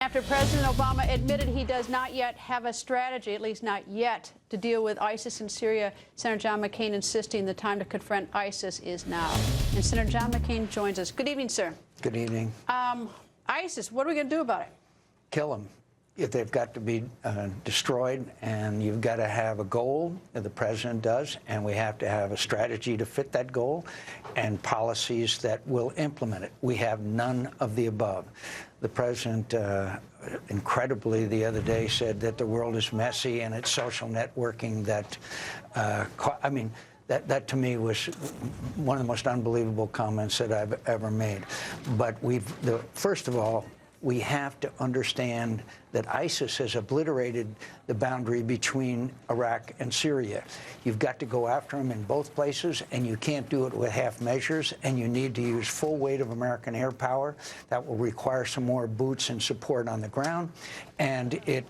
After President Obama admitted he does not yet have a strategy, at least not yet, to deal with ISIS in Syria, Senator John McCain insisting the time to confront ISIS is now. And Senator John McCain joins us. Good evening, sir. Good evening. ISIS, what are we going to do about it? Kill them. If they've got to be destroyed, and you've got to have a goal, the president does, and we have to have a strategy to fit that goal and policies that will implement it. We have none of the above. The president, incredibly, the other day said that the world is messy and it's social networking that, I mean, that to me was one of the most unbelievable comments that I've ever made. But first of all, we have to understand that ISIS has obliterated the boundary between Iraq and Syria. You've got to go after them in both places, and you can't do it with half measures, and you need to use full weight of American air power. That will require some more boots and support on the ground, and it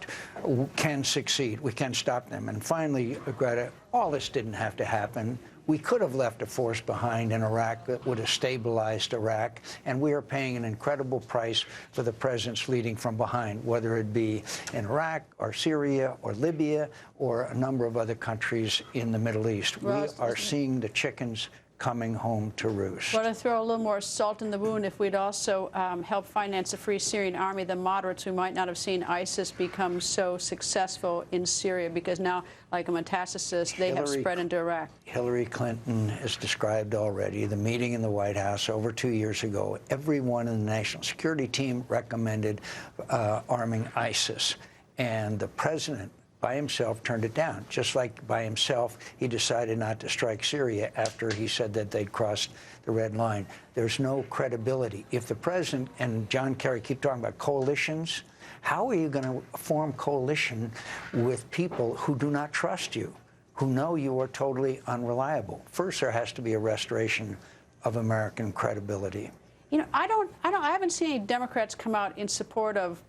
can succeed. We can stop them. And finally, Greta, all this didn't have to happen. We could have left a force behind in Iraq that would have stabilized Iraq, and we are paying an incredible price for the president's leading from behind, whether it be in Iraq or Syria or Libya or a number of other countries in the Middle East. We are seeing the chickens coming home to roost. I want to throw a little more salt in the wound. If we'd also help finance the Free Syrian Army, the moderates, we might not have seen ISIS become so successful in Syria, because now, like a metastasis, they have spread into Iraq. Hillary Clinton has described already the meeting in the White House over 2 years ago. Everyone in the national security team recommended arming ISIS, and the president by himself turned it down. Just like by himself, he decided not to strike Syria after he said that they'd crossed the red line. There's no credibility. If the president and John Kerry keep talking about coalitions, how are you going to form coalition with people who do not trust you, who know you are totally unreliable? First, there has to be a restoration of American credibility. You know, I haven't seen any Democrats come out in support of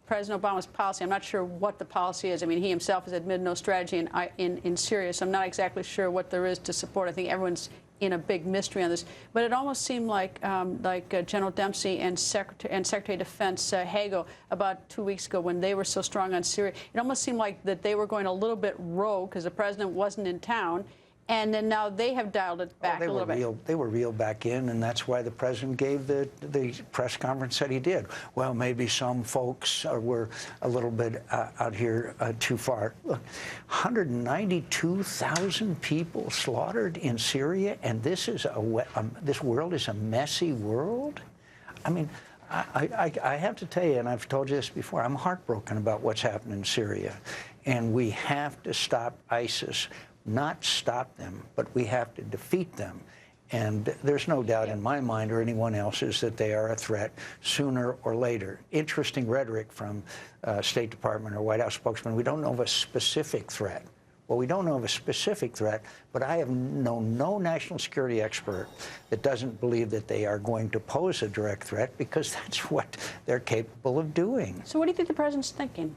President Obama's policy. I'm not sure what the policy is. I mean, he himself has admitted no strategy in Syria, so I'm not exactly sure what there is to support. I think everyone's in a big mystery on this. But it almost seemed like General Dempsey and Secretary of Defense Hagel about 2 weeks ago, when they were so strong on Syria, it almost seemed like that they were going a little bit rogue because the president wasn't in town. And then now they have dialed it back a little bit. They were reeled back in, and that's why the president gave the press conference that he did. Well, maybe some folks were a little bit out here too far. Look, 192,000 people slaughtered in Syria, and this world is a messy world? I mean, I have to tell you, and I've told you this before, I'm heartbroken about what's happened in Syria. And we have to stop ISIS. Not stop them, but we have to defeat them. And there's no doubt in my mind or anyone else's that they are a threat sooner or later. Interesting rhetoric from State Department or White House spokesman. We don't know of a specific threat. Well, we don't know of a specific threat, but I have known no national security expert that doesn't believe that they are going to pose a direct threat, because that's what they're capable of doing. So what do you think the president's thinking?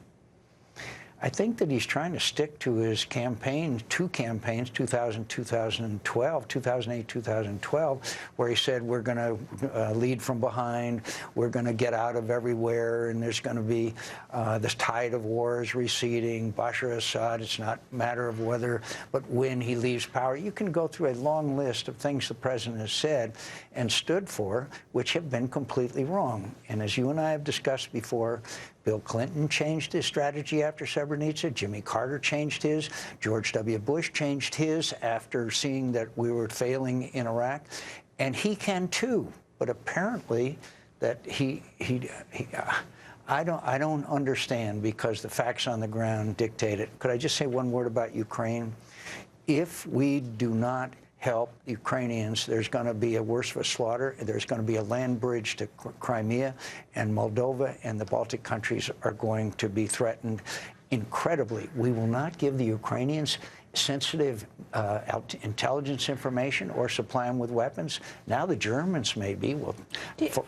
I think that he's trying to stick to his campaign, two campaigns, 2008, 2012, where he said, we're going to lead from behind, we're going to get out of everywhere, and there's going to be this tide of war is receding. Bashar Assad, it's not a matter of whether, but when he leaves power. You can go through a long list of things the president has said and stood for, which have been completely wrong. And as you and I have discussed before, Bill Clinton changed his strategy after Srebrenica. Jimmy Carter changed his. George W. Bush changed his after seeing that we were failing in Iraq. And he can too. But apparently that I don't understand, because the facts on the ground dictate it. Could I just say one word about Ukraine? If we do not help the Ukrainians, there's going to be a worse of a slaughter. There's going to be a land bridge to Crimea, and Moldova and the Baltic countries are going to be threatened incredibly. We will not give the Ukrainians sensitive intelligence information or supply them with weapons. Now the Germans may be. Well,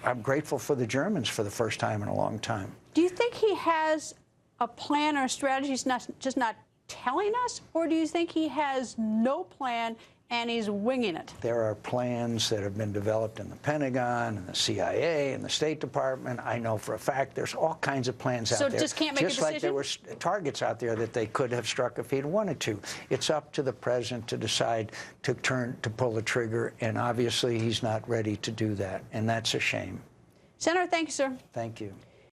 I'm grateful for the Germans for the first time in a long time. Do you think he has a plan or a strategy, he's just not telling us? Or do you think he has no plan and he's winging it. There are plans that have been developed in the Pentagon and the CIA and the State Department. I know for a fact there's all kinds of plans out there. So just can't make a decision? Just like there were targets out there that they could have struck if he'd wanted to. It's up to the president to decide to pull the trigger, and obviously he's not ready to do that, and that's a shame. Senator, thank you, sir. Thank you.